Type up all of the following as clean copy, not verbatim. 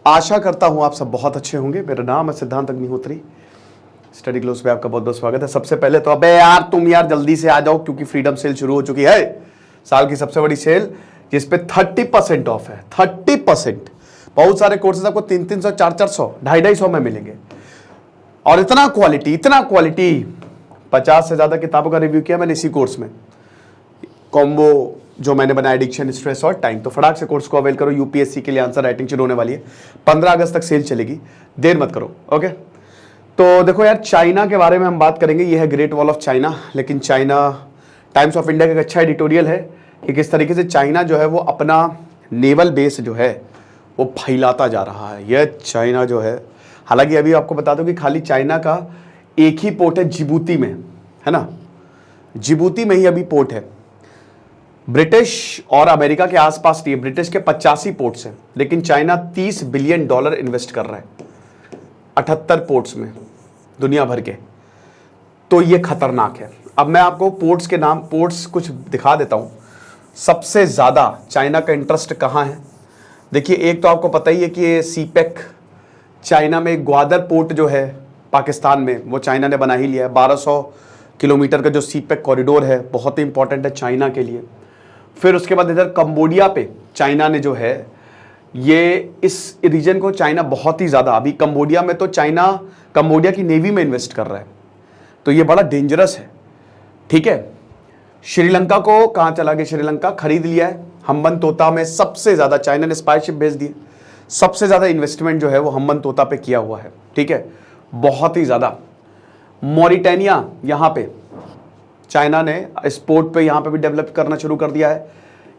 आशा करता हूं आप सब बहुत अच्छे होंगे। मेरा नाम है सिद्धांत अग्निहोत्री। स्टडी ग्लोस पे आपका बहुत बहुत स्वागत है। सबसे पहले तो अबे यार तुम यार जल्दी से आ जाओ, क्योंकि फ्रीडम सेल शुरू हो चुकी है। साल की सबसे बड़ी सेल जिस पे 30% ऑफ है। 30%। बहुत सारे कोर्सेज आपको 300, 400, 250 में मिलेंगे। और इतना क्वालिटी 50 से ज्यादा किताबों का रिव्यू किया मैंने इसी कोर्स में। कॉम्बो जो मैंने बनाया एडिक्शन, स्ट्रेस और टाइम। तो फटाक से कोर्स को अवेल करो। यूपीएससी के लिए आंसर राइटिंग शुरू होने वाली है। 15 अगस्त तक सेल चलेगी, देर मत करो। ओके, तो देखो यार, चाइना के बारे में हम बात करेंगे। ये है ग्रेट वॉल ऑफ चाइना। लेकिन चाइना, टाइम्स ऑफ इंडिया का एक अच्छा एडिटोरियल है कि किस तरीके से चाइना जो है वो अपना नेवल बेस जो है वो फैलाता जा रहा है। यह चाइना जो है, हालांकि अभी आपको बता दूं कि खाली चाइना का एक ही पोर्ट है जिबूती में, है ना। जिबूती में ही अभी पोर्ट है। ब्रिटिश और अमेरिका के आसपास नहीं है। ब्रिटिश के 85 पोर्ट्स हैं, लेकिन चाइना $30 बिलियन इन्वेस्ट कर रहा है 78 पोर्ट्स में दुनिया भर के। तो ये खतरनाक है। अब मैं आपको पोर्ट्स के नाम, पोर्ट्स कुछ दिखा देता हूं। सबसे ज्यादा चाइना का इंटरेस्ट कहां है। देखिए, एक तो आपको पता ही है कि ये सीपेक, चाइना में ग्वादर पोर्ट जो है पाकिस्तान में, वो चाइना ने बना ही लिया है। 1200 किलोमीटर का जो सीपेक कॉरिडोर है, बहुत ही इंपॉर्टेंट है चाइना के लिए। फिर उसके बाद इधर कंबोडिया पे चाइना ने जो है, ये इस रीजन को चाइना बहुत ही ज्यादा, अभी कंबोडिया में तो चाइना कंबोडिया की नेवी में इन्वेस्ट कर रहा है। तो ये बड़ा डेंजरस है, ठीक है। श्रीलंका को कहां चला गया, श्रीलंका खरीद लिया है। हम्बन तोता में सबसे ज्यादा चाइना ने स्पाईशिप भेज दिए। सबसे ज्यादा इन्वेस्टमेंट जो है वो हम्बन तोता पे किया हुआ है, ठीक है, बहुत ही ज्यादा। मॉरिटानिया, यहां पे चाइना ने इस पोर्ट पे यहां पे भी डेवलप करना शुरू कर दिया है।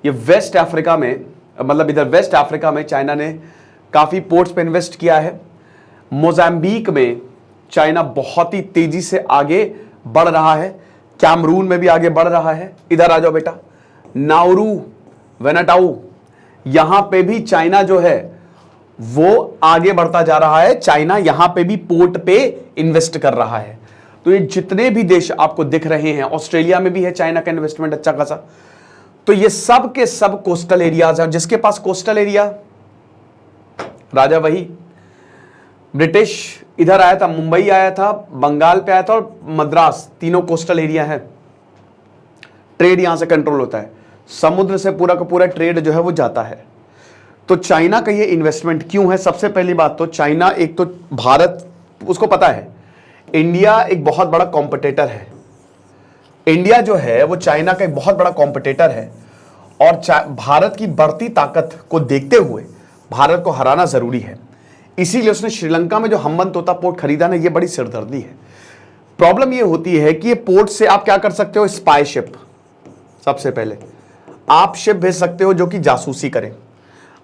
ये वेस्ट अफ्रीका में, मतलब इधर वेस्ट अफ्रीका में चाइना ने काफी पोर्ट्स पे इन्वेस्ट किया है। मोजाम्बिक में चाइना बहुत ही तेजी से आगे बढ़ रहा है। कैमरून में भी आगे बढ़ रहा है। इधर आ जाओ बेटा, नाउरू, वेनाटाऊ, यहां पे भी चाइना जो है वो आगे बढ़ता जा रहा है। चाइना यहां पे भी पोर्ट पे इन्वेस्ट कर रहा है। तो ये जितने भी देश आपको दिख रहे हैं, ऑस्ट्रेलिया में भी है चाइना का इन्वेस्टमेंट अच्छा खासा। तो ये सब के सब कोस्टल एरियाज है। जिसके पास कोस्टल एरिया, राजा वही। ब्रिटिश इधर आया था, मुंबई आया था, बंगाल पे आया था और मद्रास, तीनों कोस्टल एरिया है। ट्रेड यहां से कंट्रोल होता है। समुद्र से पूरा का पूरा ट्रेड जो है वो जाता है। तो चाइना का ये इन्वेस्टमेंट क्यों है। सबसे पहली बात तो चाइना, एक तो भारत, उसको पता है इंडिया एक बहुत बड़ा कॉम्पिटिटर है। इंडिया जो है वो चाइना का एक बहुत बड़ा कॉम्पिटिटर है। और भारत की बढ़ती ताकत को देखते हुए भारत को हराना जरूरी है। इसीलिए उसने श्रीलंका में जो हम्बन तोता पोर्ट खरीदा ना, ये बड़ी सिरदर्दी है। प्रॉब्लम ये होती है कि ये पोर्ट से आप क्या कर सकते हो, स्पाई शिप। सबसे पहले आप शिप भेज सकते हो जो कि जासूसी करें।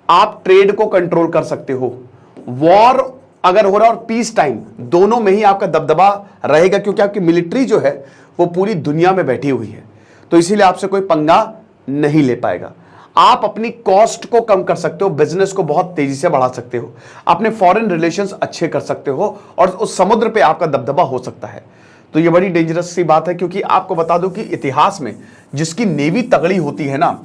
आप ट्रेड को कंट्रोल कर सकते हो। वॉर अगर हो रहा और पीस टाइम, दोनों में ही आपका दबदबा रहेगा, क्योंकि आपकी मिलिट्री जो है वो पूरी दुनिया में बैठी हुई है। तो इसीलिए आपसे कोई पंगा नहीं ले पाएगा। आप अपनी कॉस्ट को कम कर सकते हो, बिजनेस को बहुत तेजी से बढ़ा सकते हो, अपने फॉरेन रिलेशंस अच्छे कर सकते हो, और उस समुद्र पे आपका दबदबा हो सकता है। तो ये बड़ी डेंजरस सी बात है, क्योंकि आपको बता दूं कि इतिहास में जिसकी नेवी तगड़ी होती है ना,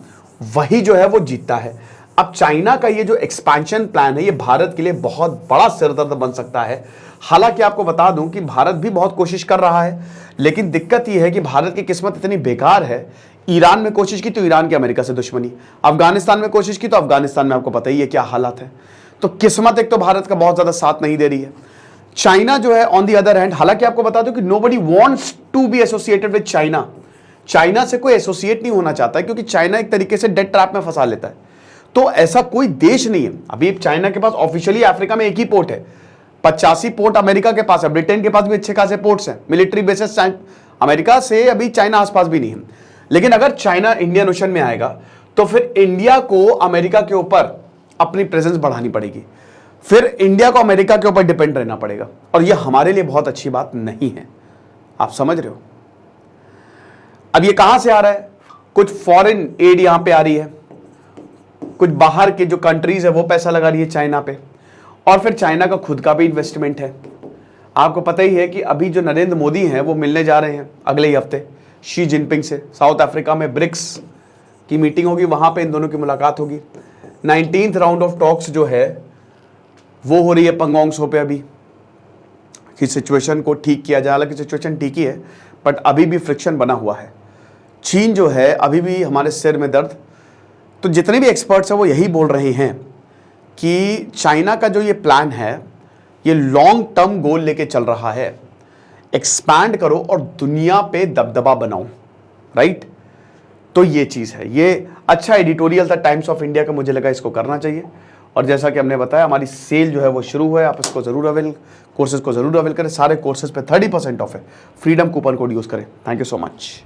वही जो है वो जीतता है। अब चाइना का ये जो एक्सपेंशन प्लान है, ये भारत के लिए बहुत बड़ा सिरदर्द बन सकता है। हालांकि आपको बता दूं कि भारत भी बहुत कोशिश कर रहा है, लेकिन दिक्कत यह है कि भारत की किस्मत इतनी बेकार है। ईरान में कोशिश की तो ईरान की अमेरिका से दुश्मनी, अफगानिस्तान में कोशिश की तो अफगानिस्तान में आपको पता ही है क्या हालात है। तो किस्मत एक तो भारत का बहुत ज्यादा साथ नहीं दे रही है। चाइना जो है ऑन दी अदर हैंड, हालांकि आपको बता दूं कि nobody wants to be associated with China. China से कोई एसोसिएट नहीं होना चाहता है, क्योंकि चाइना एक तरीके से डेट ट्रैप में फंसा लेता है। तो ऐसा कोई देश नहीं है। अभी चाइना के पास ऑफिशियली अफ्रीका में एक ही पोर्ट है। 85 पोर्ट अमेरिका के पास है। ब्रिटेन के पास भी अच्छे खासे पोर्ट्स हैं। मिलिट्री बेसिस अमेरिका से अभी चाइना आसपास भी नहीं है। लेकिन अगर चाइना इंडियन ओशन में आएगा तो फिर इंडिया को अमेरिका के ऊपर अपनी प्रेजेंस बढ़ानी पड़ेगी। फिर इंडिया को अमेरिका के ऊपर डिपेंड रहना पड़ेगा, और यह हमारे लिए बहुत अच्छी बात नहीं है। आप समझ रहे हो। अब ये कहां से आ रहा है, कुछ फॉरेन एड यहां पे आ रही है, कुछ बाहर के जो कंट्रीज है वो पैसा लगा रही है चाइना पे, और फिर चाइना का खुद का भी इन्वेस्टमेंट है। आपको पता ही है कि अभी जो नरेंद्र मोदी हैं वो मिलने जा रहे हैं अगले ही हफ्ते शी जिनपिंग से। साउथ अफ्रीका में ब्रिक्स की मीटिंग होगी, वहां पे इन दोनों की मुलाकात होगी। 19th राउंड ऑफ टॉक्स जो है वो हो रही है पंगोंग सो पे अभी कि सिचुएशन को ठीक किया जाए। हालांकि सिचुएशन ठीक ही है, बट अभी भी फ्रिक्शन बना हुआ है। चीन जो है अभी भी हमारे सिर में दर्द। तो जितने भी एक्सपर्ट्स हैं वो यही बोल रहे हैं कि चाइना का जो ये प्लान है ये लॉन्ग टर्म गोल लेके चल रहा है, एक्सपैंड करो और दुनिया पे दबदबा बनाओ, राइट। तो ये चीज़ है, ये अच्छा एडिटोरियल था टाइम्स ऑफ इंडिया का, मुझे लगा इसको करना चाहिए। और जैसा कि हमने बताया हमारी सेल जो है वो शुरू है, आप इसको जरूर कोर्सेज को जरूर अवेल करें। सारे कोर्सेज पे 30% ऑफ है, फ्रीडम कूपन कोड यूज़ करें। Thank you so much.